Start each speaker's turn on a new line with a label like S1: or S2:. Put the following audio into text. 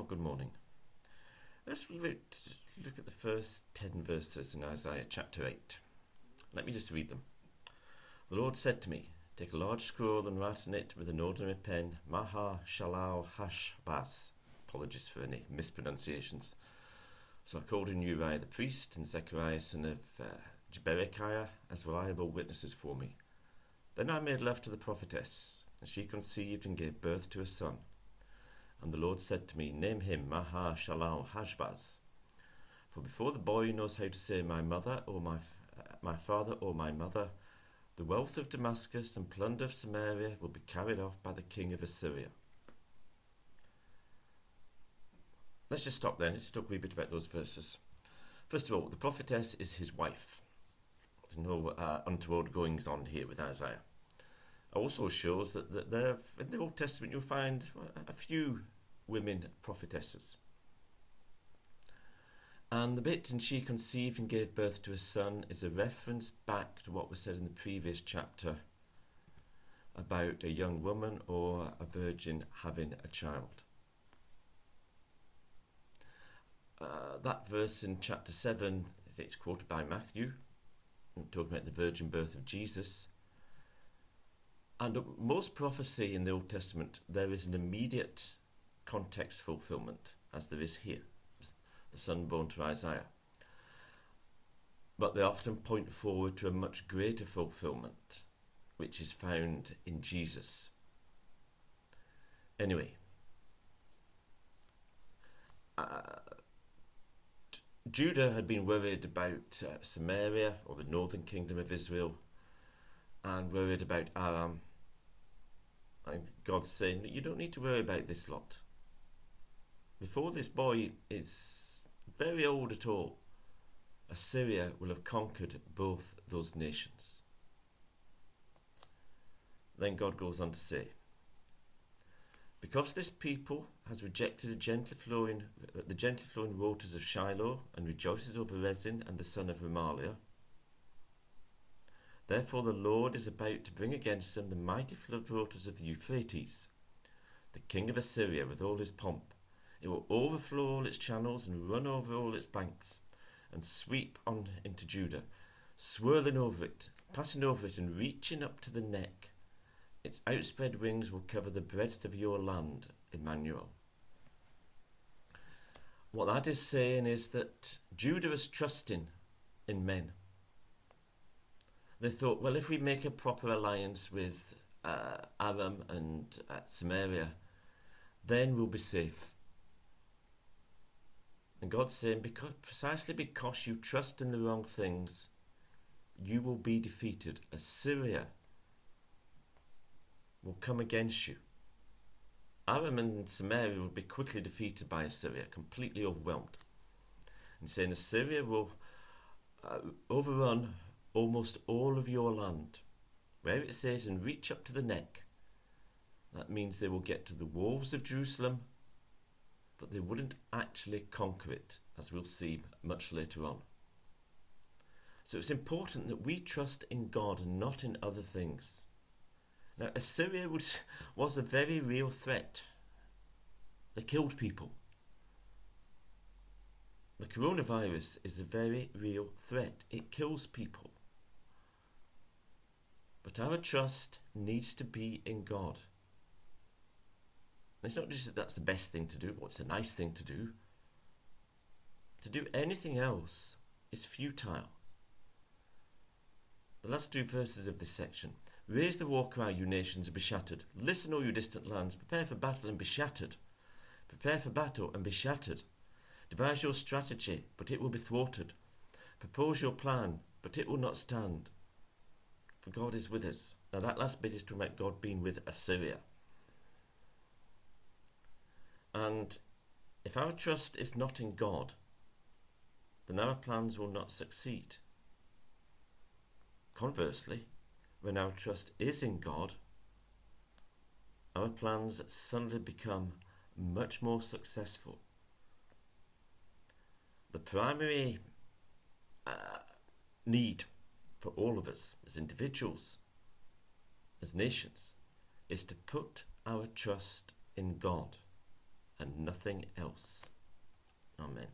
S1: good morning. Let's look at the first 10 verses in Isaiah chapter 8. Let me just read them. The Lord said to me, "Take a large scroll and write on it with an ordinary pen, Maha Shalal Hashbaz." Apologies for any mispronunciations. So I called in Uriah the priest and Zechariah son of Jeberechiah as reliable witnesses for me. Then I made love to the prophetess, and she conceived and gave birth to a son. And the Lord said to me, "Name him Maha Shalal Hashbaz. For before the boy knows how to say my mother or my father or my mother, the wealth of Damascus and plunder of Samaria will be carried off by the king of Assyria." Let's just stop there and just talk a wee bit about those verses. First of all, the prophetess is his wife. There's no untoward goings on here with Isaiah. It also shows that there, in the Old Testament you'll find a few women prophetesses. And the bit "and she conceived and gave birth to a son" is a reference back to what was said in the previous chapter about a young woman or a virgin having a child. That verse in chapter 7, it's quoted by Matthew, talking about the virgin birth of Jesus. And most prophecy in the Old Testament, there is an immediate context fulfillment, as there is here, the son born to Isaiah. But they often point forward to a much greater fulfillment, which is found in Jesus. Anyway, Judah had been worried about Samaria, or the northern kingdom of Israel, and worried about Aram. And God's saying, you don't need to worry about this lot. Before this boy is very old at all, Assyria will have conquered both those nations. Then God goes on to say, "Because this people has rejected the gentle flowing waters of Shiloh and rejoices over Rezin and the son of Remaliah, therefore the Lord is about to bring against them the mighty flood waters of the Euphrates, the king of Assyria with all his pomp. It will overflow all its channels and run over all its banks and sweep on into Judah, swirling over it, passing over it and reaching up to the neck. Its outspread wings will cover the breadth of your land, Emmanuel." What that is saying is that Judah is trusting in men. They thought, well, if we make a proper alliance with Aram and Samaria, then we'll be safe. And God's saying, precisely because you trust in the wrong things, you will be defeated. Assyria will come against you. Aram and Samaria will be quickly defeated by Assyria, completely overwhelmed. And saying Assyria will overrun almost all of your land. Where it says "and reach up to the neck," that means they will get to the walls of Jerusalem, but they wouldn't actually conquer it, as we'll see much later on. So it's important that we trust in God and not in other things. Now, Assyria was a very real threat. They killed people. The coronavirus is a very real threat. It kills people. But our trust needs to be in God. And it's not just that that's the best thing to do, but it's a nice thing to do. To do anything else is futile. The last 2 verses of this section. "Raise the war cry, you nations, and be shattered. Listen, all you distant lands. Prepare for battle and be shattered. Prepare for battle and be shattered. Devise your strategy, but it will be thwarted. Propose your plan, but it will not stand. For God is with us." Now that last bit is talking about God being with Assyria. And if our trust is not in God, then our plans will not succeed. Conversely, when our trust is in God, our plans suddenly become much more successful. The primary need for all of us as individuals, as nations, is to put our trust in God and nothing else. Amen.